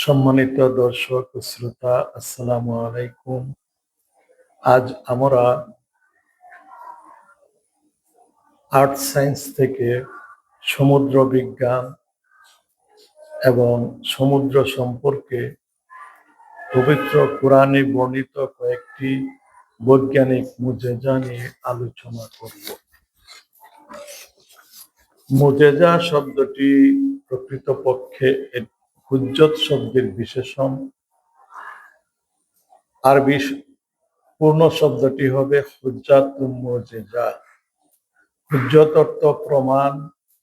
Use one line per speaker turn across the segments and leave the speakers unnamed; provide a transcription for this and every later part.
সম্মানিত দর্শক ও শ্রোতা, আসসালামু আলাইকুম। আজ আমরা আর্থ সায়েন্স থেকে সমুদ্র বিজ্ঞান এবং সমুদ্র সম্পর্কে পবিত্র কোরআনে বর্ণিত কয়েকটি বৈজ্ঞানিক মুজেজা নিয়ে আলোচনা করব। মুজেজা শব্দটি প্রকৃতপক্ষে হুজ্জত শব্দের বিশেষণ। আরবি পূর্ণ শব্দটি হবে হুজ্জাতুল মুজেজা। হুজ্জত অর্থ প্রমাণ,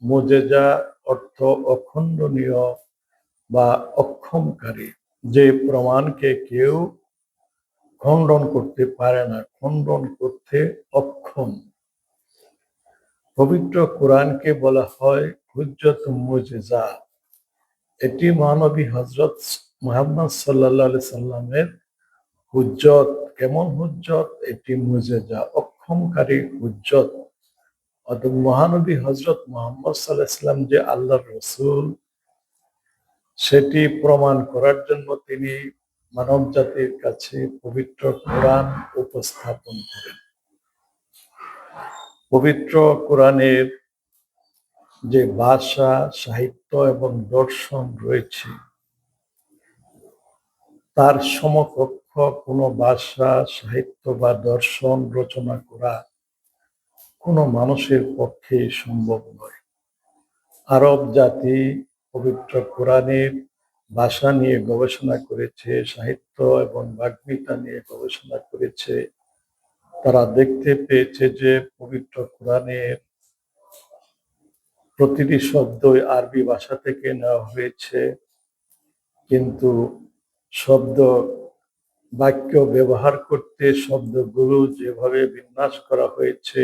মুজেজা অর্থ অখণ্ডনীয় বা অক্ষমকারী, যে প্রমাণকে কেউ খণ্ডন করতে পারে না, খণ্ডন করতে অক্ষম। পবিত্র কোরআনকে বলা হয় হুজ্জত মুজেজা। এটি মহানবী হযরত মুহাম্মদ সাল্লাল্লাহু আলাইহি সাল্লামের হুজ্জত। কেমন হুজ্জত? এটি মুজেজা, অক্ষমকারী হুজ্জত। অর্থাৎ মহানবী হযরত মুহাম্মদ সাল্লাল্লাহু আলাইহি সাল্লাম যে আল্লাহর রাসূল, সেটি প্রমাণ করার জন্য তিনি মানব জাতির কাছে পবিত্র কোরআন উপস্থাপন করেন। পবিত্র কোরআনের যে ভাষা, সাহিত্য এবং দর্শন রয়েছে, তার সমকক্ষ কোনো ভাষা, সাহিত্য বা দর্শন রচনা করা কোনো মানুষের পক্ষে সম্ভব নয়। আরব জাতি পবিত্র কোরআনের ভাষা নিয়ে গবেষণা করেছে, সাহিত্য এবং বাগ্মিতা নিয়ে গবেষণা করেছে। তারা দেখতে পেয়েছে যে পবিত্র কোরআনের প্রতিটি শব্দই আরবি ভাষা থেকে নেওয়া হয়েছে, কিন্তু শব্দ বাক্য ব্যবহার করতে শব্দগুলো যেভাবে বিন্যাস করা হয়েছে,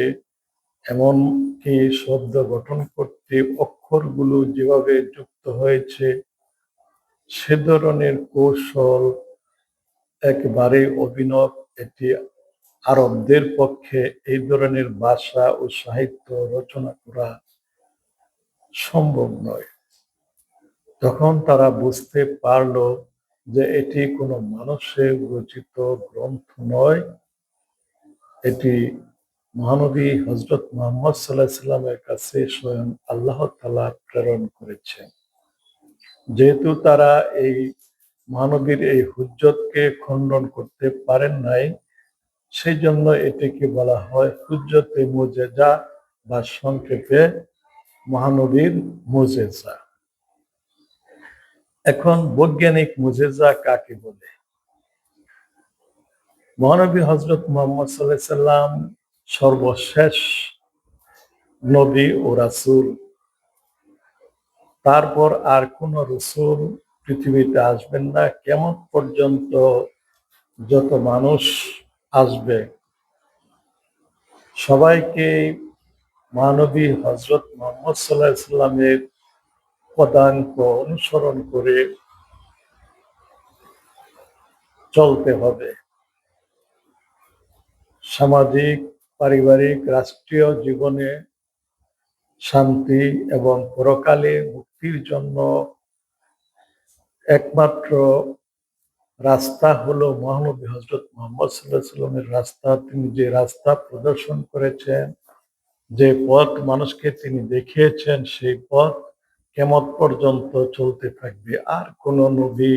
এমনকি শব্দ গঠন করতে অক্ষরগুলো যেভাবে যুক্ত হয়েছে, সে ধরনের কৌশল একেবারে অভিনব। এটি আরবদের পক্ষে এই ধরনের ভাষা ও সাহিত্য রচনা করা সম্ভব নয়। তখন তারা বুঝতে পারল যে এটি কোনো মানুষের রচিত গ্রন্থ নয়, এটি মহানবী হযরত মুহাম্মদ সাল্লাল্লাহু আলাইহি সাল্লামের কাছে স্বয়ং আল্লাহ তাআলা প্রেরণ করেছেন। যেহেতু তারা এই মহানবীর এই হুজ্জতকে খণ্ডন করতে পারেন নাই, সেই জন্য এটিকে বলা হয় হুজ্জতে মুজেজা বা সংক্ষেপে মহানবীর মুজেজা। এখন বৈজ্ঞানিক মুজেজা কাকে বলে? মহানবী হযরত মুহাম্মদ সাল্লাল্লাহু আলাইহি সাল্লাম সর্বশেষ নবী ও রাসূল। তারপর আর কোন রাসূল পৃথিবীতে আসবেন না। কিয়ামত পর্যন্ত যত মানুষ আসবে, সবাইকে মহানবী হযরত মুহাম্মদ সাল্লাল্লাহু আলাইহি সাল্লামের পদাঙ্ক অনুসরণ করে চলতে হবে। সামাজিক, পারিবারিক, রাষ্ট্রীয় জীবনে শান্তি এবং পরকালে মুক্তির জন্য একমাত্র রাস্তা হলো মহানবী হযরত মুহাম্মদ সাল্লাল্লাহু আলাইহি সাল্লামের রাস্তা। তিনি যে রাস্তা প্রদর্শন করেছেন, যে পথ মানুষকে তিনি দেখিয়েছেন, সেই পথ কিয়ামত পর্যন্ত চলতে থাকবে। আর কোন নবী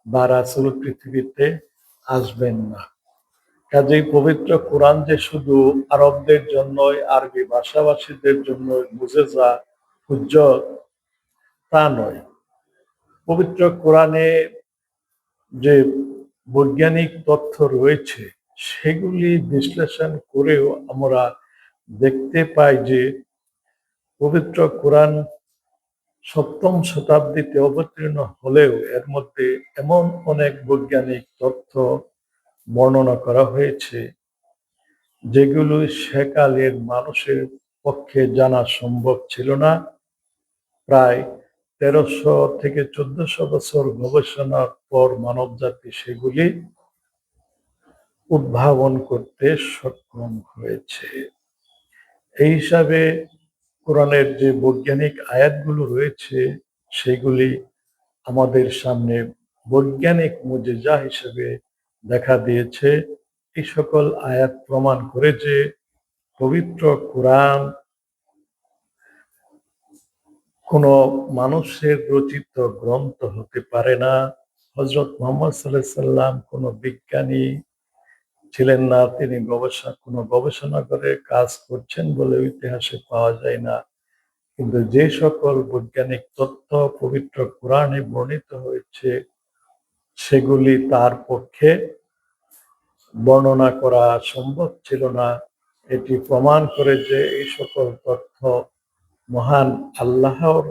বা রাসূল পৃথিবীতে আসবেন না। কাজেই পবিত্র কোরআন যে শুধু আরবদের জন্যই, আরবি ভাষাভাষীদের জন্য মুজেজা, হুজ্জত, তা নয়। পবিত্র কোরআনে যে বৈজ্ঞানিক তথ্য রয়েছে, সেগুলি বিশ্লেষণ করেও আমরা দেখতে পাই যে পবিত্র কোরআন সপ্তম শতাব্দীতে অবতীর্ণ হলেও এর মধ্যে এমন অনেক বৈজ্ঞানিক তথ্য বর্ণনা করা হয়েছে, যেগুলো সেকালের মানুষের পক্ষে জানা সম্ভব ছিল না। প্রায় 1300 থেকে 1400 বছর গবেষণার পর মানবজাতি সেগুলি উদ্ভাবন করতে সক্ষম হয়েছে। এই হিসাবে কোরআনের যে বৈজ্ঞানিক আয়াতগুলো রয়েছে, সেগুলি আমাদের সামনে বৈজ্ঞানিক মুজিজা হিসেবে দেখা দিয়েছে। এই সকল আয়াত প্রমাণ করে যে পবিত্র কোরআন কোনো মানুষের রচিত গ্রন্থ হতে পারে না। হযরত মুহাম্মদ সাল্লাল্লাহু আলাইহি সাল্লাম কোনো বিজ্ঞানী ছিলেন না। তিনি কোনো গবেষণা করে কাজ করছেন বলে ইতিহাসে পাওয়া যায় না। কিন্তু যে সকল বৈজ্ঞানিক তথ্য পবিত্র কোরআনে বর্ণিত হয়েছে সেগুলি তার পক্ষে বর্ণনা করা সম্ভব ছিল না। এটি প্রমাণ করে যে এই সকল তথ্য মহান আল্লাহর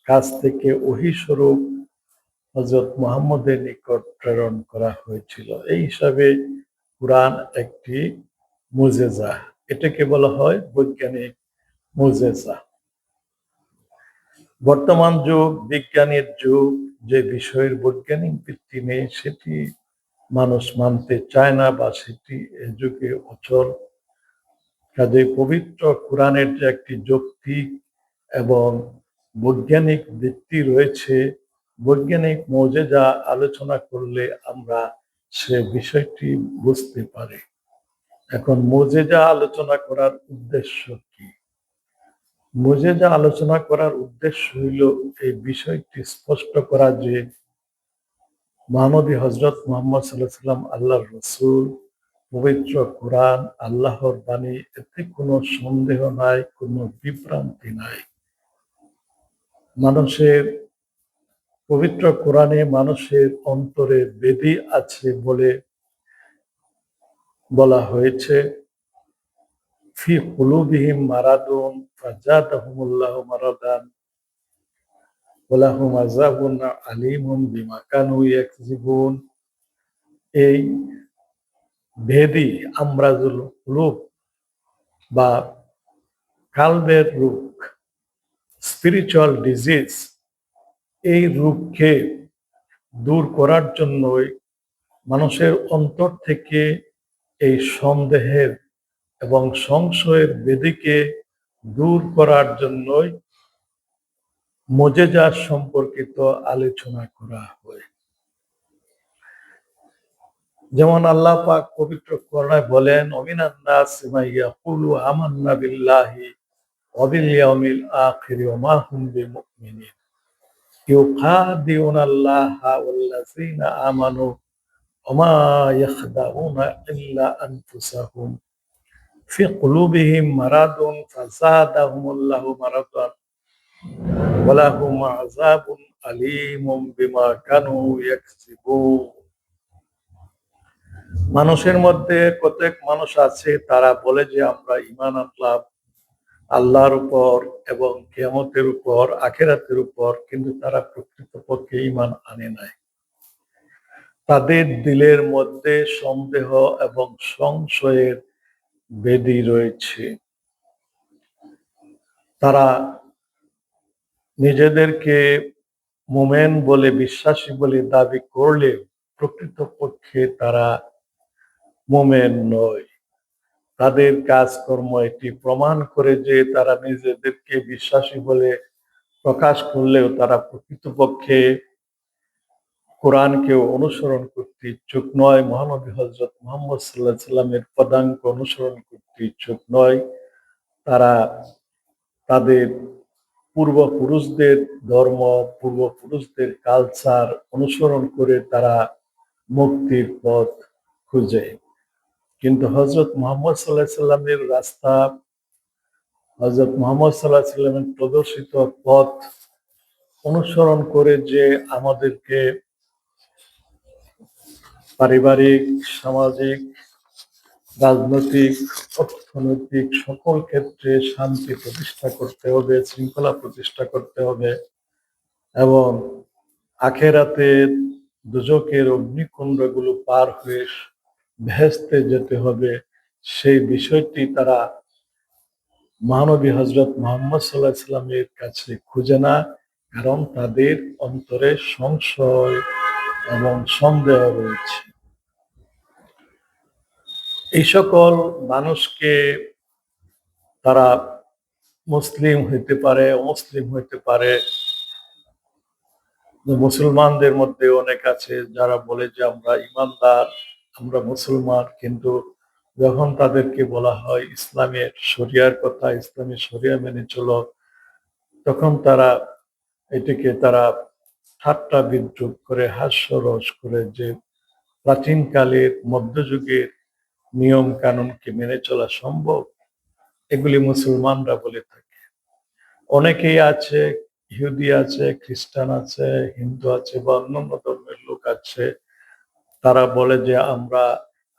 কাছ থেকে ওহী স্বরূপ হযরত মুহাম্মদের নিকট প্রেরণ করা হয়েছিল। এই হিসাবে কুরআন একটি মুজিজা। এটাকে বলা হয় বৈজ্ঞানিক মুজিজা। বর্তমান যুগ বিজ্ঞানের যুগ, যে বিষয়ের বৈজ্ঞানিক ভিত্তি নেই সেটি মানুষ মানতে চায় না বা সেটি এ যুগে অচল। কাজেই পবিত্র কোরআনের যে একটি যৌক্তিক এবং বৈজ্ঞানিক ভিত্তি রয়েছে, বৈজ্ঞানিক মৌজেজা আলোচনা করলে আমরা সে বিষয়টি বুঝতে পারি। এখন মৌজেজা আলোচনা করার উদ্দেশ্য কি? মৌজেজা আলোচনা করার উদ্দেশ্য হইল এই বিষয়টি স্পষ্ট করা যে মহানবী হযরত মুহাম্মদ সাল্লাল্লাহু আলাইহি ওয়াসাল্লাম আল্লাহর রাসূল, পবিত্র কোরআন আল্লাহর বাণী, এতে কোনো সন্দেহ নাই, কোনো বিভ্রান্তি নাই। মানুষের পবিত্র কোরআনে মানুষের অন্তরে বেদী আছে বলে বলা হয়েছে। ফি কুলুবিহিম মারাদুন ফাজাদাহুমুল্লাহু মারাদান ওয়া লাহুম আযাবুন আলীমুম বিমা কানু ইয়াকযিবুন। এই ভেদি আমরাজুল কুলুব বা কালবের রোগ, স্পিরিচুয়াল ডিজিজ, এই রোগকে দূর করার জন্যই মানুষের অন্তর থেকে এই সন্দেহের এবং সংশয়ের বেদিকে দূর করার জন্যই মুজিজা সম্পর্কিত আলোচনা করা হয়। যেমন আল্লাহ পাক পবিত্র কোরআনে বলেন, ওমিনান নাসি মা ইয়াকুলু আমান্না বিল্লাহি ওয়া বিল ইয়াউমিল আখির ওয়া মা হুম বিমুমিনিন ইউখাদিউনা আল্লাহা ওয়াল্লাযিনা আমানু ওয়া মা ইয়াখদাউনা ইল্লা আনফুসাহুম ফি কুলুবিহিম মারাদুন ফাযাদাহুমুল্লাহু মারাদান ওয়া লাহুম আযাবুন আলীমুম বিমা কানু ইয়াকসিবুন। মানুষের মধ্যে কতক মানুষ আছে তারা বলে যে আমরা ঈমান আনলাম আল্লাহর উপর এবং কিয়ামতের উপর, আখিরাতের উপর, কিন্তু তারা প্রকৃতপক্ষে ঈমান আনে নাই। তাদের দিলের মধ্যে সন্দেহ এবং সংশয়ের বেদী রয়েছে। তারা নিজেদেরকে মুমিন বলে, বিশ্বাসী বলে দাবি করলে প্রকৃতপক্ষে তারা মুমিন নয়। তাদের কাজকর্ম এটি প্রমাণ করে যে তারা নিজেদেরকে বিশ্বাসী বলে প্রকাশ করলেও তারা প্রকৃতপক্ষে কোরআনকে অনুসরণ করতে ইচ্ছুক নয়, মহানবী হযরত মুহাম্মদ সাল্লাল্লাহু আলাইহি সাল্লামের পদাঙ্ক অনুসরণ করতে ইচ্ছুক নয়। তারা তাদের পূর্বপুরুষদের ধর্ম, পূর্বপুরুষদের কালচার অনুসরণ করে তারা মুক্তির পথ খুঁজে। কিন্তু হযরত মুহাম্মদ সাল্লাল্লাহু আলাইহি সাল্লামের রাস্তা, হযরত মুহাম্মদ সাল্লাল্লাহু আলাইহি সাল্লামের প্রদর্শিত পথ অনুসরণ করে যে আমাদেরকে পারিবারিক, সামাজিক, রাজনৈতিক, অর্থনৈতিক সকল ক্ষেত্রে শান্তি প্রতিষ্ঠা করতে হবে, শৃঙ্খলা প্রতিষ্ঠা করতে হবে এবং আখেরাতের দোজখের অগ্নিকুণ্ডগুলো পার হয়ে বেহেশতে যেতে হবে, সেই বিষয়টি তারা মহানবী হযরত মুহাম্মদ সাল্লাল্লাহু আলাইহি সাল্লামের কাছে খুঁজে না। কারণ তাদের অন্তরে সংশয় এবং সন্দেহ রয়েছে। এই সকল মানুষকে তারা মুসলিম হইতে পারে, অমুসলিম হইতে পারে, যে মুসলমানদের মধ্যে অনেক আছে যারা বলে যে আমরা ইমানদার, আমরা মুসলমান, কিন্তু যখন তাদেরকে বলা হয় ইসলামের শরিয়ার কথা, ইসলামী শরিয়া মেনে চলো, তখন তারা এটাকে ঠাট্টা বিদ্রুপ করে, হাস্যরস করে, যে প্রাচীনকালের মধ্যযুগের নিয়ম কানুন কি মেনে চলা সম্ভব? এগুলি মুসলমানরা বলে থাকে। অনেকেই আছে, ইহুদি আছে, খ্রিস্টান আছে, হিন্দু আছে বা অন্যান্য ধর্মের লোক আছে, তারা বলে যে আমরা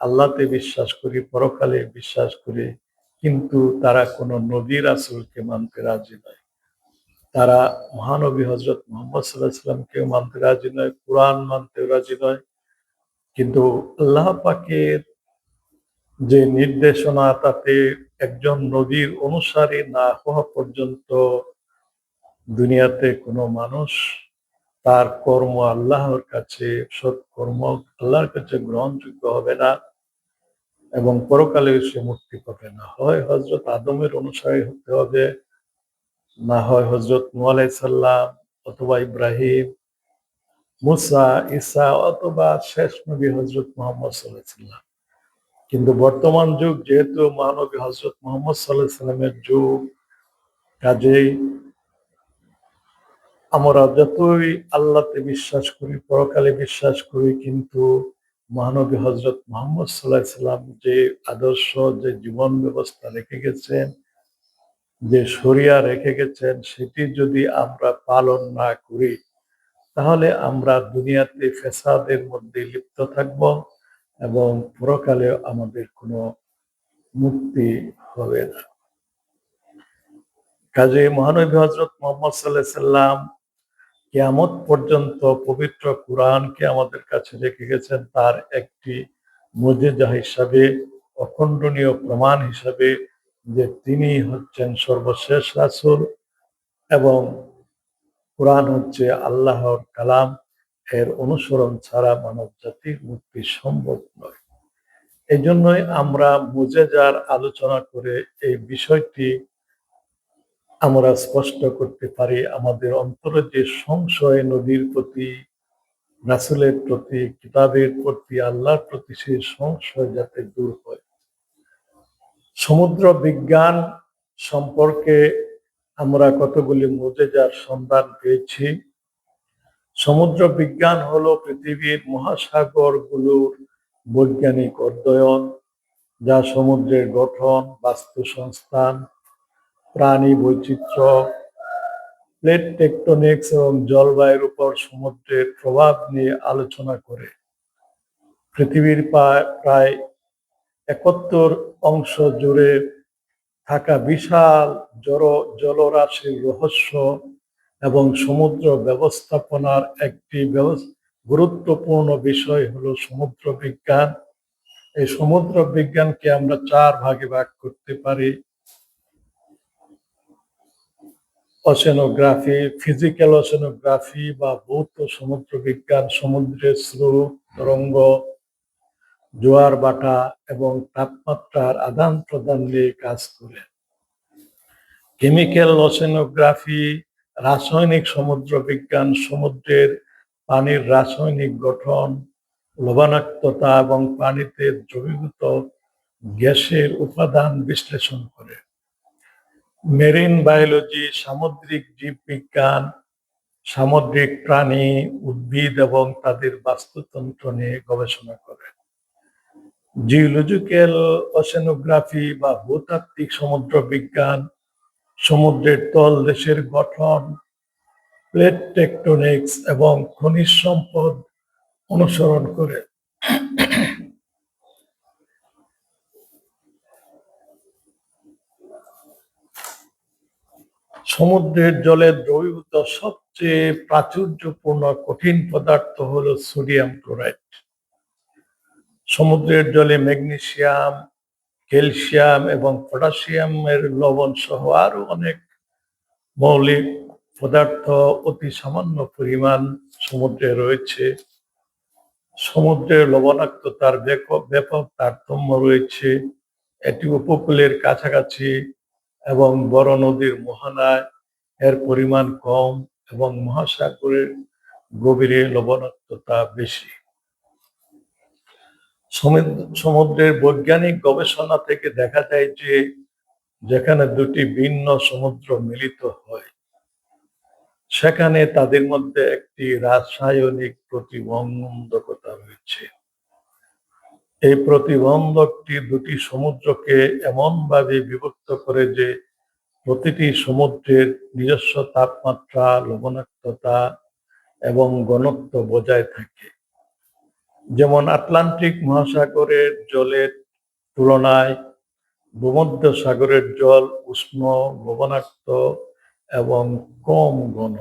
আল্লাহতে বিশ্বাস করি, পরকালে বিশ্বাস করি, কিন্তু তারা কোনো নবী রাসূলকে মানতে রাজি নয়। তারা মহানবী হযরত মুহাম্মদ সাল্লাল্লাহু আলাইহি সাল্লামকে মানতে রাজি নয়, কুরআন মানতে রাজি নয়। কিন্তু আল্লাহ পাকের যে নির্দেশনা, তাতে একজন নবীর অনুসারী না হওয়া পর্যন্ত দুনিয়াতে কোনো মানুষ তার কর্ম আল্লাহর কাছে, সৎকর্ম আল্লাহর কাছে গ্রহণযোগ্য হবে না এবং পরকালে সে মুক্তি পাবে না। হয় হযরত আদমের অনুসারী হতে হবে, না হয় হযরত নূহ আলাইহিস সালাম অথবা ইব্রাহিম, মুসা, ঈসা অথবা শেষ নবী হযরত মুহাম্মদ সাল্লাল্লাহু আলাইহি সাল্লাম। কিন্তু বর্তমান যুগ যেহেতু মহানবী হযরত মুহাম্মদ সাল্লাল্লাহু আলাইহি সাল্লামের যুগ, কাজেই আমরা যতই আল্লাহতে বিশ্বাস করি, পরকালে বিশ্বাস করি, কিন্তু মহানবী হযরত মুহাম্মদ সাল্লাল্লাহু আলাইহি সাল্লাম যে আদর্শ, যে জীবন ব্যবস্থা রেখে গেছেন, যে শরিয়া রেখে গেছেন, সেটি যদি আমরা পালন না করি, তাহলে আমরা দুনিয়াতে ফেসাদের মধ্যে লিপ্ত থাকব এবং পরকালে আমাদের কোনো মুক্তি হবে না। কাজেই মহানবী হযরত মুহাম্মদ সাল্লাল্লাহু আলাইহি সাল্লাম কিয়ামত পর্যন্ত পবিত্র কুরআনকে আমাদের কাছে রেখে গেছেন তার একটি মুজিজা হিসাবে, অখণ্ডনীয় প্রমাণ হিসাবে, যে তিনি হচ্ছেন সর্বশেষ রাসূল এবং কুরআন হচ্ছে আল্লাহর কালাম। এর অনুসরণ ছাড়া মানব জাতির মুক্তি সম্ভব নয়। এজন্যই আমরা মুজিজার আলোচনা করে এই বিষয়টি আমরা স্পষ্ট করতে পারি। আমাদের অন্তরে যে সংশয় নবীর প্রতি, রাসূলের প্রতি, কিতাবের প্রতি, আল্লাহর প্রতি, সেই সংশয় যাতে দূর হয়। সমুদ্র বিজ্ঞান সম্পর্কে আমরা কতগুলি মুজিজার সন্ধান পেয়েছি। সমুদ্র বিজ্ঞান হলো পৃথিবীর মহাসাগরগুলোর বৈজ্ঞানিক অধ্যয়ন, যা সমুদ্রের গঠন, বাস্তুসংস্থান, প্রাণী বৈচিত্র্য, প্লেট টেকটনিক্স এবং জলবায়ুর উপর সমুদ্রের প্রভাব নিয়ে আলোচনা করে। পৃথিবীর প্রায় ৭১ অংশ জুড়ে থাকা বিশাল জলরাশির রহস্য এবং সমুদ্র ব্যবস্থাপনার একটি গুরুত্বপূর্ণ বিষয় হলো সমুদ্র বিজ্ঞান। এই সমুদ্র বিজ্ঞানকে আমরা ৪ ভাগে ভাগ করতে পারি: ওশেনোগ্রাফি, ফিজিক্যাল ওশেনোগ্রাফি বা ভৌত সমুদ্র বিজ্ঞান সমুদ্রের স্রোত, তরঙ্গ, জোয়ার ভাটা এবং তাপমাত্রার আদান প্রদান নিয়ে কাজ করে। কেমিক্যাল ওশেনোগ্রাফি, রাসায়নিক সমুদ্র বিজ্ঞান সমুদ্রের পানির রাসায়নিক গঠন, লবণাক্ততা এবং পানিতে দ্রবীভূত গ্যাসের উপাদান বিশ্লেষণ করে। মেরিন বায়োলজি, সামুদ্রিক জীববিজ্ঞান সামুদ্রিক প্রাণী, উদ্ভিদ এবং তাদের বাস্তুতন্ত্র নিয়ে গবেষণা করে। জিওলজিক্যাল ওশেনোগ্রাফি বা ভূতাত্ত্বিক সমুদ্র বিজ্ঞান সমুদ্রের তলদেশের গঠন, প্লেট টেকটনিক্স এবং খনিজ সম্পদ অনুসরণ করে। সমুদ্রের জলে দ্রবীভূত সবচেয়ে প্রাচুর্যপূর্ণ কঠিন পদার্থ হলো সোডিয়াম ক্লোরাইড। সমুদ্রের জলে ম্যাগনেসিয়াম, ক্যালসিয়াম এবং পটাশিয়ামের লবণ সহ আরো অনেক মৌলিক পদার্থ অতি সামান্য পরিমাণ সমুদ্রে রয়েছে। সমুদ্রের লবণাক্ততার ব্যাপক তারতম্য রয়েছে। এটি উপকূলের কাছাকাছি এবং বড় নদীর মোহনায় এর পরিমাণ কম এবং মহাসাগরের গভীরে লবণাক্ততা বেশি। সমুদ্রের বৈজ্ঞানিক গবেষণা থেকে দেখা যায় যে যেখানে দুটি ভিন্ন সমুদ্র মিলিত হয় সেখানে তাদের মধ্যে একটি রাসায়নিক প্রতিবন্ধকতা রয়েছে। এই প্রতিবন্ধকটি দুটি সমুদ্রকে এমনভাবে বিভক্ত করে যে প্রতিটি সমুদ্রের নিজস্ব তাপমাত্রা, লবণাক্ততা এবং ঘনত্ব বজায় থাকে। যেমন আটলান্টিক মহাসাগরের জলের তুলনায় ভূমধ্যসাগরের জল উষ্ণ, লবণাক্ত এবং কম ঘন।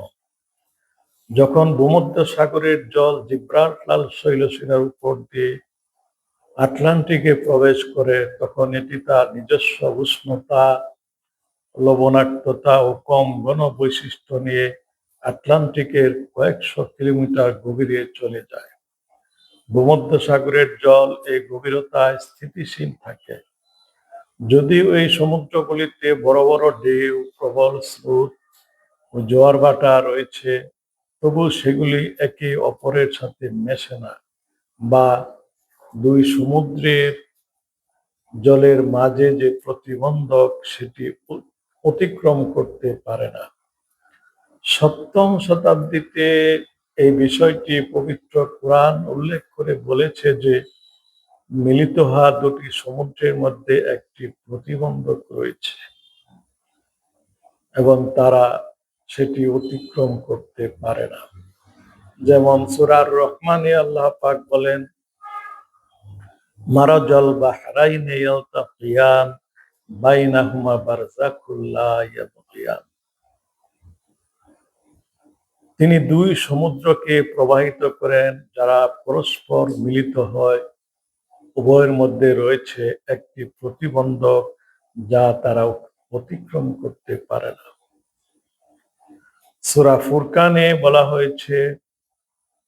যখন ভূমধ্যসাগরের জল জিব্রাল্টার শৈলশিরার উপর দিয়ে আটলান্টিকে প্রবেশ করে তখন এটি তার নিজস্ব উষ্ণতা, লবণাক্ততা ও কম ঘন বৈশিষ্ট্য নিয়ে আটলান্টিকের কয়েকশো কিলোমিটার গভীরে চলে যায়। ভূমধ্যসাগরের জল এই গভীরতায় স্থিতিশীল থাকে। যদিও এই সমুদ্রগুলিতে বড় বড় ঢেউ, প্রবল স্রোত ও জোয়ার ভাটা রয়েছে, তবু সেগুলি একে অপরের সাথে মেশে না বা দুই সমুদ্রের জলের মাঝে যে প্রতিবন্ধক সেটি অতিক্রম করতে পারে না। সপ্তম শতাব্দীতে এই বিষয়টি পবিত্র কোরআন উল্লেখ করে বলেছে যে মিলিত হওয়া দুটি সমুদ্রের মধ্যে একটি প্রতিবন্ধক রয়েছে এবং তারা সেটি অতিক্রম করতে পারে না। যেমন সূরা রহমানে আল্লাহ পাক বলেন, মারাজাল বাহরাইনে ইয়ালতাকিয়ান বাইনাহুমা বারযাখুল লা ইয়াবগিয়ান। তিনি দুই সমুদ্রকে প্রবাহিত করেন যারা পরস্পর মিলিত হয়, উভয়ের মধ্যে রয়েছে একটি প্রতিবন্ধক যা তারা অতিক্রম করতে পারে না। সূরা ফুরকানে বলা হয়েছে,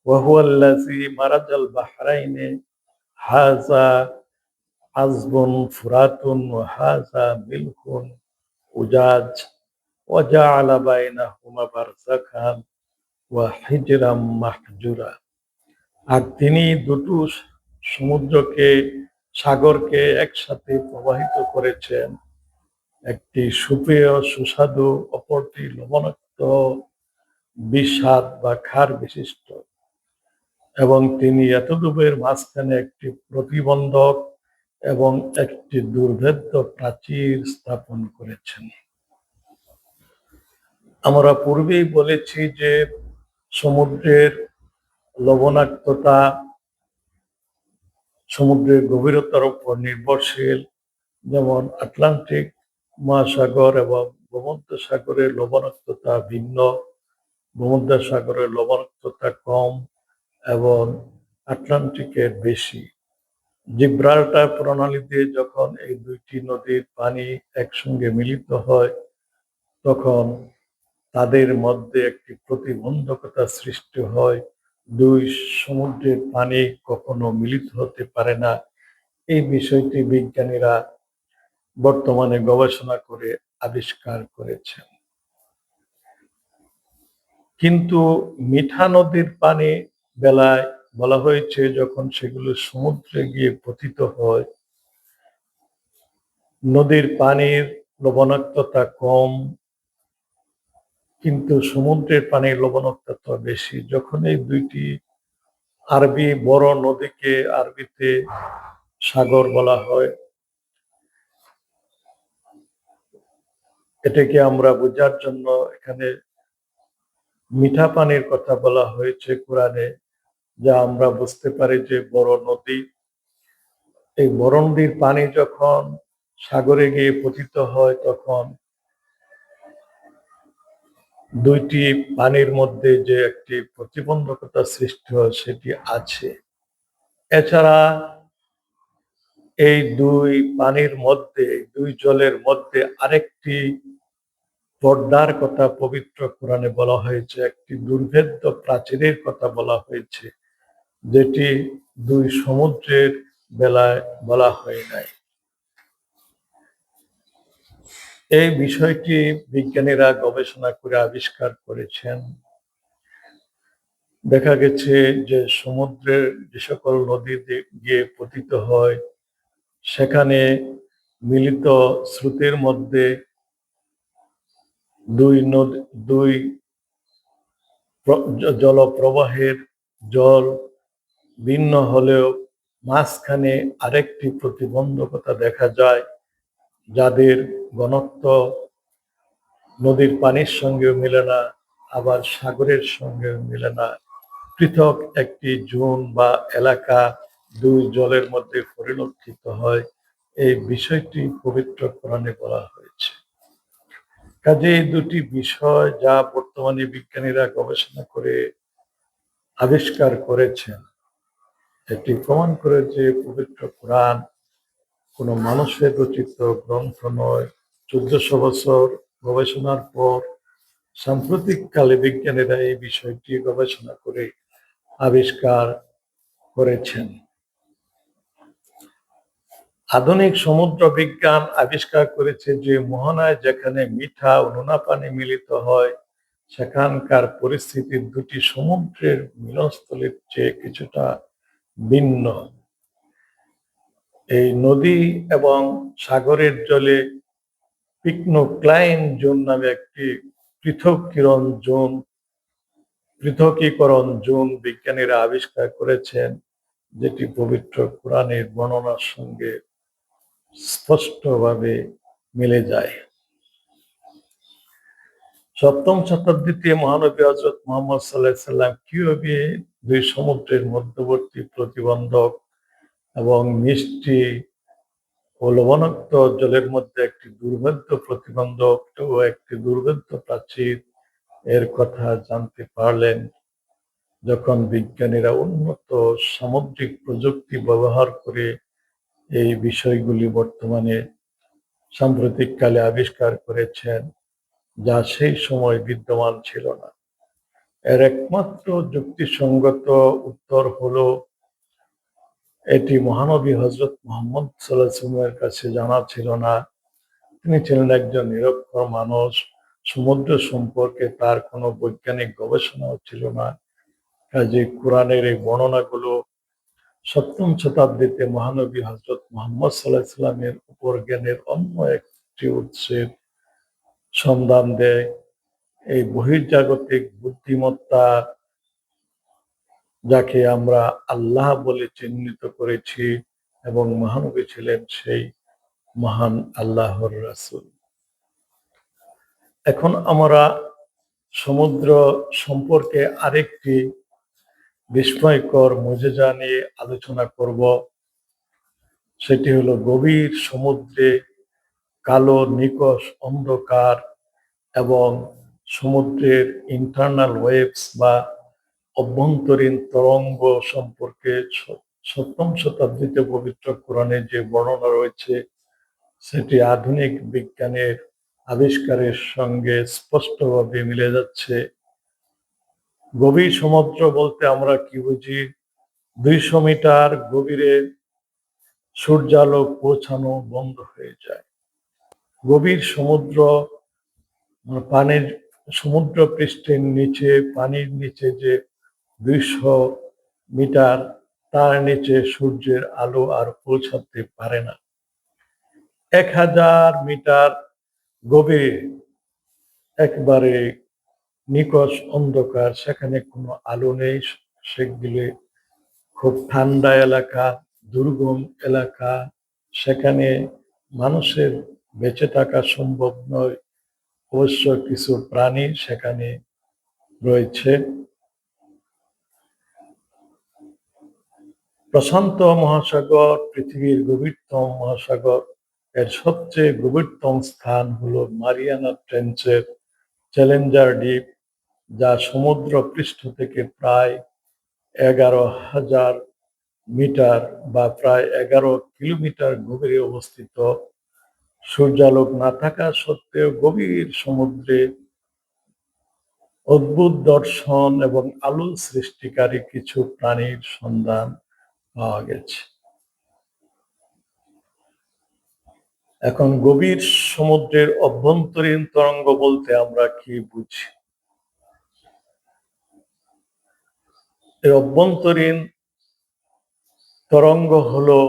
ওয়াহুয়াল্লাযী মারাজাল বাহরাইনে হাযা আযবুন ফুরাতুন ওয়া হাযা মিলহুন উজাজ ওয়া জাআলা বাইনাহুমা বারযাখান ওয়া হিজরাম মাহজুরা। আর তিনি দুটো সাগরকে একসাথে প্রবাহিত করেছেন, একটি সুপেয় সুস্বাদু, অপরটি লবণাক্ত, বিস্বাদ বা ক্ষার বিশিষ্ট, এবং তিনি এতদূরের মাঝখানে একটি প্রতিবন্ধক এবং একটি দুর্ভেদ্য প্রাচীর স্থাপন করেছেন। আমরা পূর্বেই বলেছি যে সমুদ্রের লবণাক্ততা সমুদ্রের গভীরতার উপর নির্ভরশীল। যেমন আটলান্টিক মহাসাগর এবং ভূমধ্যসাগরের লবণাক্ততা ভিন্ন, ভূমধ্যসাগরের লবণাক্ততা কম এবং আটলান্টিকের বেশি। জিব্রাল্টার প্রণালী দিয়ে যখন এই দুইটি নদীর পানি একসঙ্গে মিলিত হয় তখন তাদের মধ্যে একটি প্রতিবন্ধকতা সৃষ্টি হয়। দুই সমুদ্রের পানি কখনো মিলিত হতে পারে না। এই বিষয়টি বিজ্ঞানীরা বর্তমানে গবেষণা করে আবিষ্কার করেছেন। কিন্তু মিঠা নদীর পানি বেলায় বলা হয়েছে যখন সেগুলো সমুদ্রে গিয়ে পতিত হয়, নদীর পানির লবণাক্ততা কম কিন্তু সমুদ্রের পানির লবণাক্ততা বেশি। যখন এই দুইটি আরবি বড় নদীকে আরবিতে সাগর বলা হয়, এটাকে আমরা বোঝার জন্য এখানে মিঠা পানির কথা বলা হয়েছে কোরআনে, যা আমরা বুঝতে পারি যে বড় নদী। এই বড় নদীর পানি যখন সাগরে গিয়ে পতিত হয় তখন দুইটি পানির মধ্যে যে একটি প্রতিবন্ধকতা সৃষ্টি হয় সেটি আছে। এছাড়া এই দুই পানির মধ্যে, দুই জলের মধ্যে আরেকটি পর্দার কথা পবিত্র কোরআনে বলা হয়েছে, একটি দুর্ভেদ্য প্রাচীরের কথা বলা হয়েছে, যেটি দুই সমুদ্রের বেলায় বলা হয় নাই। এই বিষয়টি বিজ্ঞানীরা গবেষণা করে আবিষ্কার করেছেন। দেখা গেছে যে সমুদ্রের যে সকল নদী গিয়ে পতিত হয় সেখানে মিলিত স্রোতের মধ্যে দুই জলপ্রবাহের জল ভিন্ন হলেও মাঝখানে আরেকটি প্রতিবন্ধকতা দেখা যায়, যাদের ঘনত্ব নদীর পানির সঙ্গেও মেলে না, আবার সাগরের সঙ্গেও মেলে না। পৃথক একটি জোন বা এলাকা দুই জলের মধ্যে পরিলক্ষিত হয়। এই বিষয়টি পবিত্র কোরআনে বলা হয়েছে। কাজে এই দুটি বিষয় যা বর্তমানে বিজ্ঞানীরা গবেষণা করে আবিষ্কার করেছেন, এটি প্রমাণ করে যে পবিত্র কোরআন কোনো মানুষের রচিত গ্রন্থ নয়। 1400 বছর গবেষণার পর সাম্প্রতিককালে বিজ্ঞানীরা এই বিষয়টি গবেষণা করে আবিষ্কার করেছেন। আধুনিক সমুদ্র বিজ্ঞান আবিষ্কার করেছে যে মোহনায় যেখানে মিঠা ও নোনা পানি মিলিত হয় সেখানকার পরিস্থিতি দুটি সমুদ্রের মিলনস্থলের চেয়ে কিছুটা ভিন্ন। এই নদী এবং সাগরের জলে পিকনোক্লাইন জোন নামে একটি পৃথকীকরণ জোন বিজ্ঞানীরা আবিষ্কার করেছেন, যেটি পবিত্র কোরআনের বর্ণনার সঙ্গে স্পষ্টভাবে মিলে যায়। 7ম শতাব্দীতে মহানবী হযরত মুহাম্মদ সাল্লাল্লাহু আলাইহি সাল্লাম কিভাবে দুই সমুদ্রের মধ্যবর্তী প্রতিবন্ধক এবং মিষ্টি ও লবণাক্ত জলের মধ্যে একটি দুর্ভেদ্য প্রতিবন্ধক ও একটি দুর্ভেদ্য প্রাচীর এর কথা জানতে পারলেন, যখন বিজ্ঞানীরা উন্নত সামুদ্রিক প্রযুক্তি ব্যবহার করে এই বিষয়গুলি বর্তমানে সাম্প্রতিককালে আবিষ্কার করেছেন, যা সেই সময় বিদ্যমান ছিল না। এর একমাত্র যুক্তিসঙ্গত উত্তর হলো এটি মহানবী হযরত মুহাম্মদ সাল্লাল্লাহু আলাইহি ওয়াসাল্লামের কাছে জানা ছিল না। তিনি ছিলেন একজন নিরক্ষর মানুষ। সমুদ্র সম্পর্কে তার কোনো বৈজ্ঞানিক গবেষণাও ছিল না। কাজেই কোরআনের এই বর্ণনাগুলো 7ম শতাব্দীতে মহানবী হযরত মুহাম্মদ সাল্লাল্লাহু আলাইহি ওয়াসাল্লামের উপর জ্ঞানের অন্য একটি উৎসের সন্ধান দেয়। এই বহির্জাগতিক বুদ্ধিমত্তা, যাকে আমরা আল্লাহ বলে চিহ্নিত করেছি, এবং মহানবী ছিলেন সেই মহান আল্লাহর রাসূল। এখন আমরা সমুদ্র সম্পর্কে আরেকটি বিস্ময়কর মুজিজা নিয়ে আলোচনা করব। সেটি হলো গভীর সমুদ্রে কালো নিকষ অন্ধকার এবং সমুদ্রের ইন্টারনাল ওয়েভস বা অভ্যন্তরীণ তরঙ্গ সম্পর্কে 7ম শতাব্দীতে পবিত্র কোরআনে যে বর্ণনা রয়েছে সেটি আধুনিক বিজ্ঞানের আবিষ্কারের সঙ্গে স্পষ্টভাবে মিলে যাচ্ছে। গভীর সমুদ্র বলতে আমরা কি বুঝি? 200 মিটার গভীরে সূর্যালোক পৌঁছানো বন্ধ হয়ে যায়। গভীর সমুদ্র পানির সমুদ্র পৃষ্ঠের নিচে, পানির নিচে যে 200 মিটার, তার নিচে সূর্যের আলো আর পৌঁছাতে পারে না। 1000 মিটার গভীরে একবারে নিকষ অন্ধকার, সেখানে কোনো আলো নেই। সেগুলি খুব ঠান্ডা এলাকা, দুর্গম এলাকা, সেখানে মানুষের বেঁচে থাকা সম্ভব নয়। অবশ্য কিছু প্রাণী সেখানে রয়েছে। প্রশান্ত মহাসাগর পৃথিবীর গভীরতম মহাসাগর। এর সবচেয়ে গভীরতম স্থান হলো মারিয়ানা ট্রেঞ্চের চ্যালেঞ্জার দ্বীপ, যা সমুদ্র পৃষ্ঠ থেকে প্রায় 11,000 মিটার বা প্রায় 11 কিলোমিটার গভীরে অবস্থিত। সূর্যালোক না থাকা সত্ত্বেও গভীর সমুদ্রে অদ্ভুত দর্শন এবং আলো সৃষ্টিকারী কিছু প্রাণীর সন্ধান পাওয়া গেছে। এখন গভীর সমুদ্রের অভ্যন্তরীণ তরঙ্গ বলতে আমরা কি বুঝি? এই অভ্যন্তরীণ তরঙ্গ হলো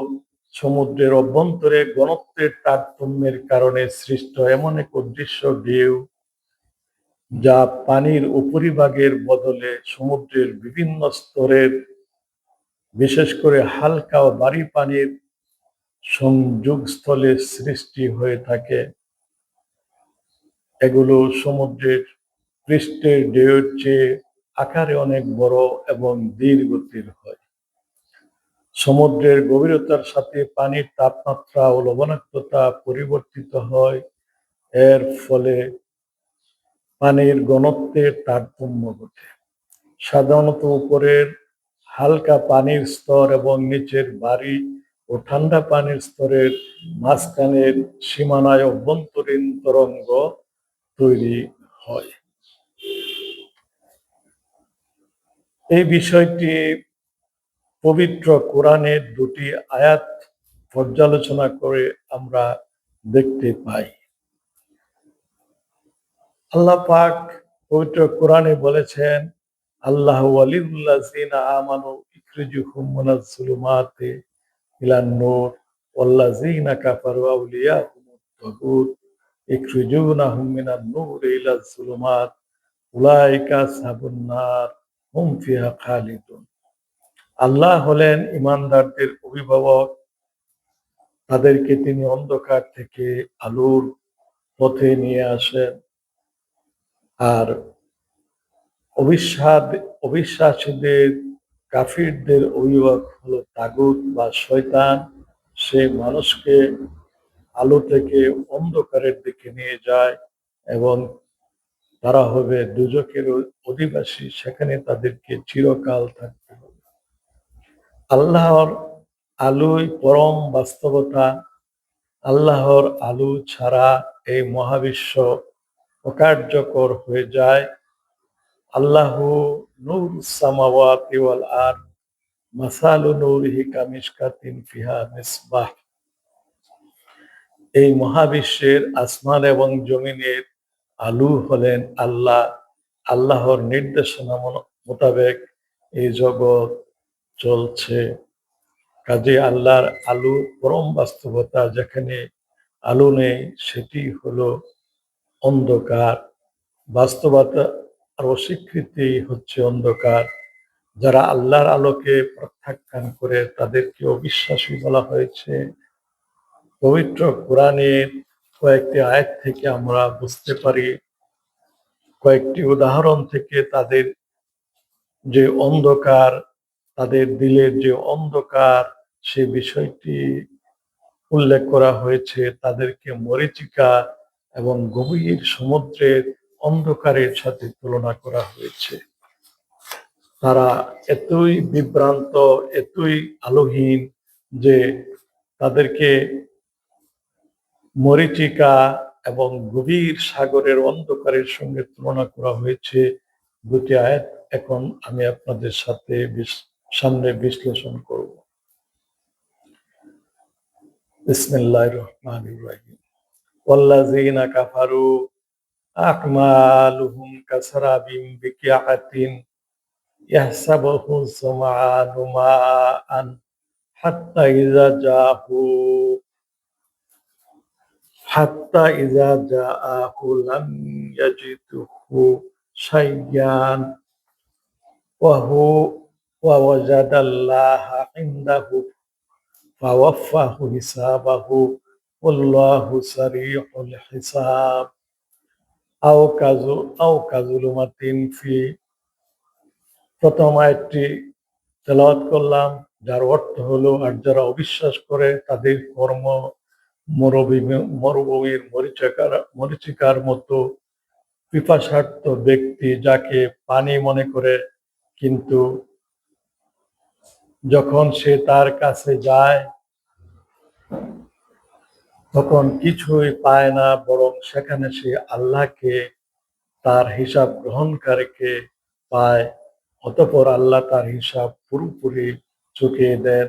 সমুদ্রের অভ্যন্তরে ঘনত্বের তারতম্যের কারণে সৃষ্ট এমন এক অদৃশ্য ঢেউ, যা পানির উপরিভাগের বদলে সমুদ্রের বিভিন্ন স্তরের, বিশেষ করে হালকা ও ভারী পানির সংযোগস্থলে সৃষ্টি হয়ে থাকে। এগুলো সমুদ্রের পৃষ্ঠের ঢেউয়ের চেয়ে আকারে অনেক বড় এবং ধীর গতির হয়। সমুদ্রের গভীরতার সাথে পানির তাপমাত্রা ও লবণাক্ততা পরিবর্তিত হয়। এর ফলে পানির ঘনত্বের তারতম্য ঘটে। সাধারণত উপরের হালকা পানির স্তর এবং নিচের ভারী ও ঠান্ডা পানির স্তরের মাঝখানের সীমানায় অভ্যন্তরীণ তরঙ্গ তৈরি হয়। এই বিষয়টি পবিত্র কোরআনের দুটি আয়াত পর্যালোচনা করে আমরা দেখতে পাই। আল্লাহ পাক পবিত্র কোরআনে বলেছেন, আল্লাহু ওয়ালিউল্লাযিনা আমানু ইখরিজুহুম মিনাজ যুলুমাতি ইলান নূর ওয়াল্লাযিনা কাফারু আউলিয়াহুমুত তাগুত ইখরিজুনাহুম মিনান নূরি ইলাজ যুলুমাত উলাইকা আসহাবুন নার হুম ফিহা খালিদুন। আল্লাহ হলেন ঈমানদারদের অভিভাবক, তাদেরকে তিনি অন্ধকার থেকে আলোর পথে নিয়ে আসেন। আর অবিশ্বাসীদের, কাফিরদের অভিভাবক হলো তাগুত বা শয়তান। সে মানুষকে আলো থেকে অন্ধকারের দিকে নিয়ে যায় এবং তারা হবে দুজকের অধিবাসী, সেখানে তাদেরকে চিরকাল থাকতে হবে। আল্লাহর আলোই পরম বাস্তবতা। আল্লাহর আলো ছাড়া এই মহাবিশ্ব অকার্যকর হয়ে যায়। আল্লাহু নূরুস সামাওয়াতি ওয়াল আরদ মাসালু নূরিহি কামিশকাতিন ফিহা মিসবাহ। এই মহাবিশ্বের আসমান এবং জমিনের আলো হলেন আল্লাহ। আল্লাহর নির্দেশনা মোতাবেক এই জগৎ চলছে। কাজে আল্লাহর আলো পরম বাস্তবতা। যেখানে আলো নেই সেটি হলো অন্ধকার। বাস্তবতা আর অস্বীকৃতি হচ্ছে অন্ধকার। যারা আল্লাহর আলোকে প্রত্যাখ্যান করে তাদেরকে অবিশ্বাসী বলা হয়েছে। পবিত্র কোরআনের কয়েকটি আয়াত থেকে আমরা বুঝতে পারি, কয়েকটি উদাহরণ থেকে তাদের যে অন্ধকার, তাদের দিলের যে অন্ধকার, সে বিষয়টি উল্লেখ করা হয়েছে। তাদেরকে মরীচিকা এবং গভীর সমুদ্রের অন্ধকারের সাথে তুলনা করা হয়েছে। তারা এতই বিভ্রান্ত, এতই আলোহীন যে তাদেরকে মরীচিকা এবং গভীর সাগরের অন্ধকারের সঙ্গে তুলনা করা হয়েছে। দুটি আয়াত এখন আমি আপনাদের সাথে সামনে বিশ্লেষণ করব। বিসমিল্লাহির রহমানির রহিম। ওয়াল্লাযীনা কাফারু আকমালুহুম কাসারাবিন বিকিআতিন ইয়াহসাবুহু যামআনু মাআন হাত্তা ইযা জাহু লাম ইয়াজিদহু শাইয়ান ওয়া ওয়াজাদাল্লাহা ইনদাহু ফাওয়াফাহু হিসাবাহু ওয়াল্লাহু সারিউল হিসাব। আও কাযুলুমাতিন ফি। প্রথম আয়াতটি তেলাওয়াত করলাম, যার অর্থ হলো, আর যারা অবিশ্বাস করে তাদের কর্ম মরুভূমির মরীচিকার মতো। পিপাসার্ত ব্যক্তি যাকে পানি মনে করে, কিন্তু যখন সে তার কাছে যায় তখন কিছুই পায় না, বরং সেখানে সে আল্লাহকে, তার হিসাব গ্রহণকারীকে পায়। অতঃপর আল্লাহ তার হিসাব পুরোপুরি চুকিয়ে দেন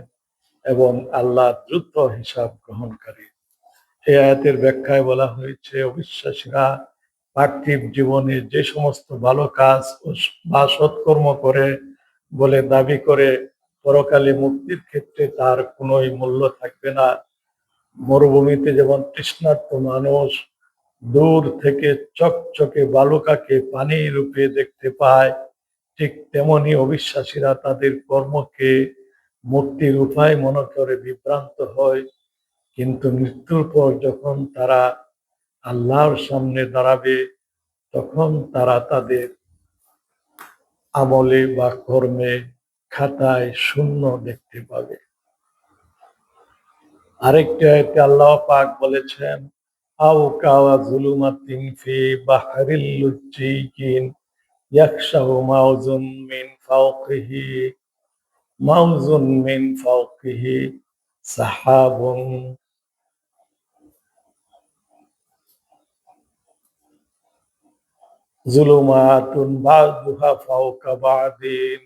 এবং আল্লাহ দ্রুত হিসাব গ্রহণকারী। এই আয়াতের ব্যাখ্যায় বলা হয়েছে, অবিশ্বাসীরা পার্থিব জীবনে যে সমস্ত ভালো কাজ বা সৎকর্ম করে বলে দাবি করে পরকালে মুক্তির ক্ষেত্রে তার কোনো মূল্য থাকবে না। মরুভূমিতে যেমন তৃষ্ণার্ত মানুষ দূর থেকে চকচকে বালুকাকে পানি রূপে দেখতে পায়, ঠিক তেমনি অবিশ্বাসীরা তাদের কর্মকে মুক্তির উপায় মনে করে বিভ্রান্ত হয়। কিন্তু মৃত্যুর পর যখন তারা আল্লাহর সামনে দাঁড়াবে, তখন তারা তাদের আমলে বা কর্মে খাতায় শূন্য দেখতে পাবে। আরেকটি আয়াতে আল্লাহ পাক বলেছেন, আও কাওয়া যুলুমাতিন ফি বাহরিল লুজ্জিয়িন ইয়াখশাহু মাউজুন মিন ফাওকিহি সাহাবুন যুলুমাতুন বা'দুহা ফাওকা বা'দিন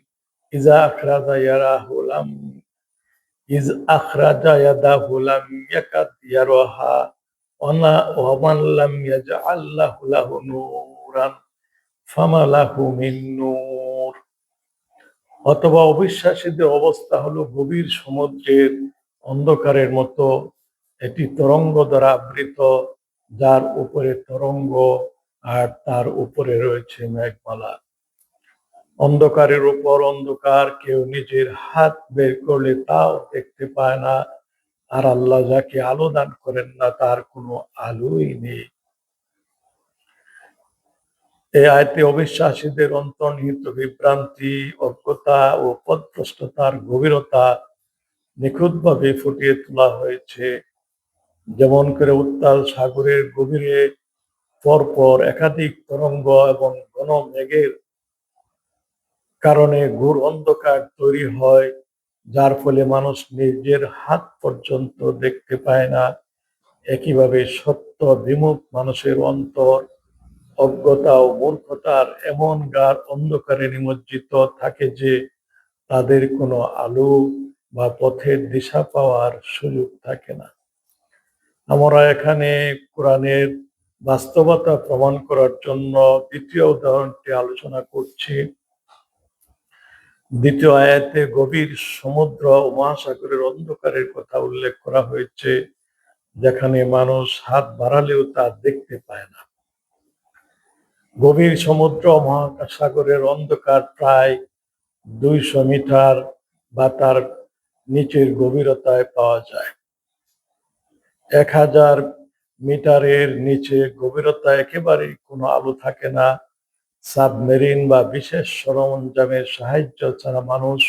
ইযা আখরাজা ইয়ারাহু লাম ইয আখরাজা ইয়াদাহু লাম ইয়াকাদ ইয়ারাহা ওয়া মান লাম ইয়াজআল লাহু নূরান ফামা লাহু মিন নূর। অথবা অবিশ্বাসীদের অবস্থা হলো গভীর সমুদ্রের অন্ধকারের মতো, এটি তরঙ্গ দ্বারা আবৃত, যার উপরে তরঙ্গ আর তার উপরে রয়েছে মেঘমালা। অন্ধকারের উপর অন্ধকার, কেউ নিজের হাত বের করলে তাও দেখতে পায় না, আর আল্লাহ যাকে আলো দান করেন না তার কোনো আলোই নেই। এই আয়াতে অবিশ্বাসীদের অন্তর্নিহিত বিভ্রান্তি, অজ্ঞতা ও পথভ্রষ্টতার গভীরতা নিখুঁতভাবে ফুটিয়ে তোলা হয়েছে। যেমন করে উত্তাল সাগরের গভীরে পরপর একাধিক তরঙ্গ এবং ঘন মেঘের কারণে ঘোর অন্ধকার তৈরি হয়, যার ফলে মানুষ নিজের হাত পর্যন্ত দেখতে পায় না। একইভাবে সত্য বিমুখ মানুষের অন্তর অজ্ঞতা ও মূর্খতার এমন গাঢ় অন্ধকারে নিমজ্জিত থাকে যে তাদের কোনো আলো বা পথের দিশা পাওয়ার সুযোগ থাকে না। আমরা এখানে কোরআনের বাস্তবতা প্রমাণ করার জন্য দ্বিতীয় উদাহরণটি আলোচনা করছি। দ্বিতীয় আয়াতে গভীর সমুদ্র ও মহাসাগরের অন্ধকারের কথা উল্লেখ করা হয়েছে, যেখানে মানুষ হাত বাড়ালেও তা দেখতে পায় না। গভীর সমুদ্র ও মহাসাগরের অন্ধকার প্রায় 200 মিটার বা তার নিচের গভীরতায় পাওয়া যায়। 1000 মিটারের নিচে গভীরতায় একেবারেই কোনো আলো থাকে না। সাবমেরিন বা বিশেষ সরঞ্জামের সাহায্য ছাড়া মানুষ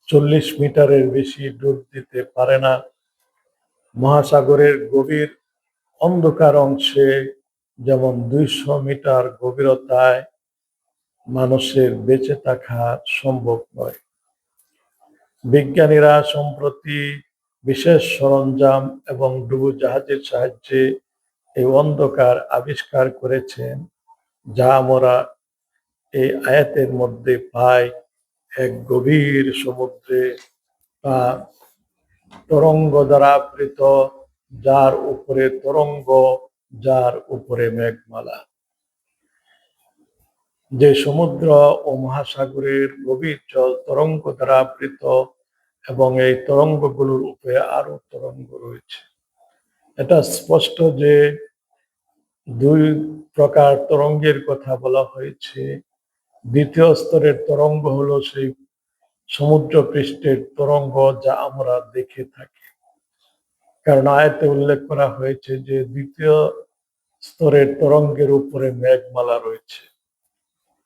40 মিটারের বেশি ডুব দিতে পারে না। মহাসাগরের গভীর অন্ধকার অংশে, যেমন 200 মিটার গভীরতায়, মানুষের বেঁচে থাকা সম্ভব নয়। বিজ্ঞানীরা সম্প্রতি বিশেষ সরঞ্জাম এবং ডুবোজাহাজের সাহায্যে এই অন্ধকার আবিষ্কার করেছেন, যা আমরা এই আয়াতের মধ্যে পাই। এক গভীর সমুদ্রে বা তরঙ্গ দ্বারা আবৃত, যার উপরে তরঙ্গ, যার উপরে মেঘমালা। যে সমুদ্র ও মহাসাগরের গভীর জল তরঙ্গ দ্বারা আবৃত এবং এই তরঙ্গগুলোর উপরে আরো তরঙ্গ রয়েছে। এটা স্পষ্ট যে দুই প্রকার তরঙ্গের কথা বলা হয়েছে। দ্বিতীয় স্তরের তরঙ্গ হলো সেই সমুদ্র পৃষ্ঠের তরঙ্গ যা আমরা দেখে থাকি, কারণ আয়াতে উল্লেখ করা হয়েছে যে দ্বিতীয় স্তরের তরঙ্গের উপরে মেঘমালা রয়েছে।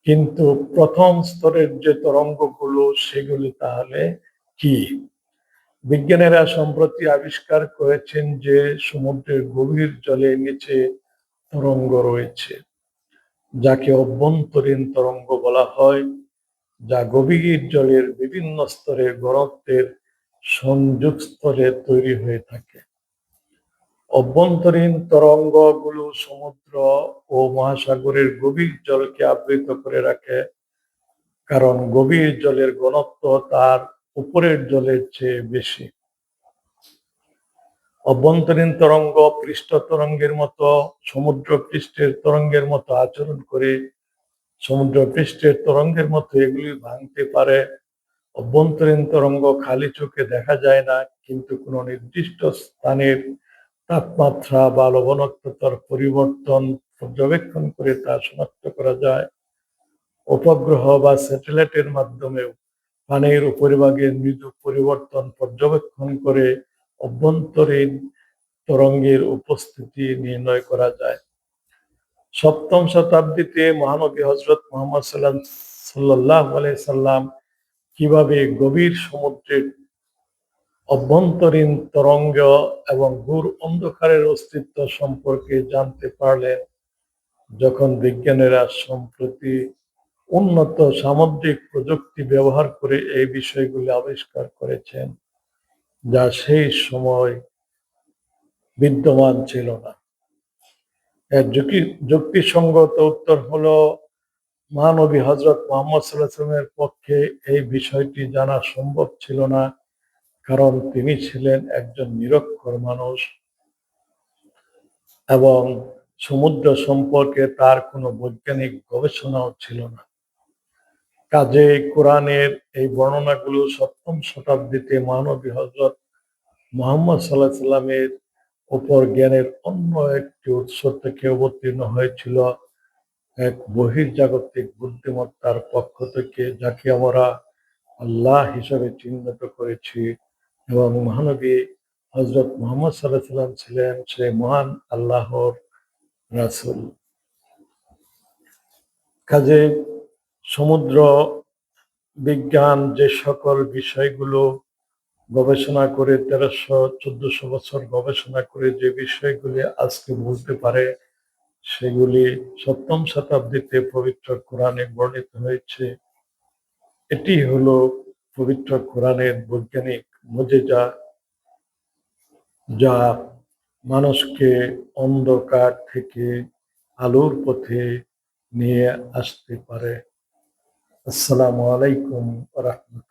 কিন্তু প্রথম স্তরের যে তরঙ্গগুলো, সেগুলি তাহলে কি? বিজ্ঞানীরা সম্প্রতি আবিষ্কার করেছেন যে সমুদ্রের গভীর জলের নিচে তরঙ্গ রয়েছে, যাকে অভ্যন্তরীণ তরঙ্গ বলা হয়, যা গভীর জলের বিভিন্ন স্তরের ঘনত্বের সংযোগ স্তরে তৈরি হয়ে থাকে। অভ্যন্তরীণ তরঙ্গগুলো সমুদ্র ও মহাসাগরের গভীর জলকে আবৃত করে রাখে, কারণ গভীর জলের ঘনত্ব তার উপরের জলের চেয়ে বেশি। অভ্যন্তরীণ তরঙ্গ পৃষ্ঠ তরঙ্গের মতো সমুদ্র পৃষ্ঠের তরঙ্গের মতো আচরণ করে, সমুদ্র পৃষ্ঠের তরঙ্গের মতো এগুলি ভাঙতে পারে। অভ্যন্তরীণ তরঙ্গ খালি চোখে দেখা যায় না, কিন্তু কোনো নির্দিষ্ট স্থানের তাপমাত্রা বা লবণাক্ততার পরিবর্তন পর্যবেক্ষণ করে তা শনাক্ত করা যায়। উপগ্রহ বা স্যাটেলাইটের মাধ্যমেও পানির উপরিভাগের মৃদু পরিবর্তন পর্যবেক্ষণ করে অভ্যন্তরীণ তরঙ্গের উপস্থিতি নির্ণয় করা যায়। সপ্তম শতাব্দীতে মহানবী হজরত মুহাম্মদ সাল্লাল্লাহু আলাইহি সাল্লাম কিভাবে গভীর সমুদ্রের অভ্যন্তরীণ তরঙ্গ এবং ঘোর অন্ধকারের অস্তিত্ব সম্পর্কে জানতে পারলেন, যখন বিজ্ঞানীরা সম্প্রতি উন্নত সামুদ্রিক প্রযুক্তি ব্যবহার করে এই বিষয়গুলি আবিষ্কার করেছেন, যা সেই সময় বিদ্যমান ছিল না। এর যুক্তিসঙ্গত উত্তর হলো, মহানবী হজরত মুহাম্মদ সাল্লাল্লাহু আলাইহি ওয়াসাল্লামের পক্ষে এই বিষয়টি জানা সম্ভব ছিল না, কারণ তিনি ছিলেন একজন নিরক্ষর মানুষ এবং সমুদ্র সম্পর্কে তার কোনো বৈজ্ঞানিক গবেষণাও ছিল না। কাজেই কোরআনের এই বর্ণনাগুলো সপ্তম শতাব্দীতে মহানবী হজরত মুহাম্মদ সাল্লাল্লাহু আলাইহি সাল্লামের উপর জ্ঞানের অন্য একটি উৎস থেকে অবতীর্ণ হয়েছিল, এক বহির্জাগতিক বুদ্ধিমত্তার পক্ষ থেকে, যাকে আমরা আল্লাহ হিসাবে চিহ্নিত করেছি, এবং মহানবী হজরত মুহাম্মদ সাল্লাল্লাহু আলাইহি সাল্লাম ছিলেন সেই মহান আল্লাহর রাসূল। কাজে সমুদ্র বিজ্ঞান যে সকল বিষয়গুলো গবেষণা করে 1300-1400 বছর গবেষণা করে যে বিষয়গুলি আজকে বলতে পারে, সেগুলি সপ্তম শতাব্দীতে পবিত্র কোরআনে বর্ণিত হয়েছে। এটি হলো পবিত্র কোরআনের বৈজ্ঞানিক মুজিজা, যা মানুষকে অন্ধকার থেকে আলোর পথে নিয়ে আসতে পারে। আসসালামু আলাইকুম ওয়া রাহমাতুল্লাহ।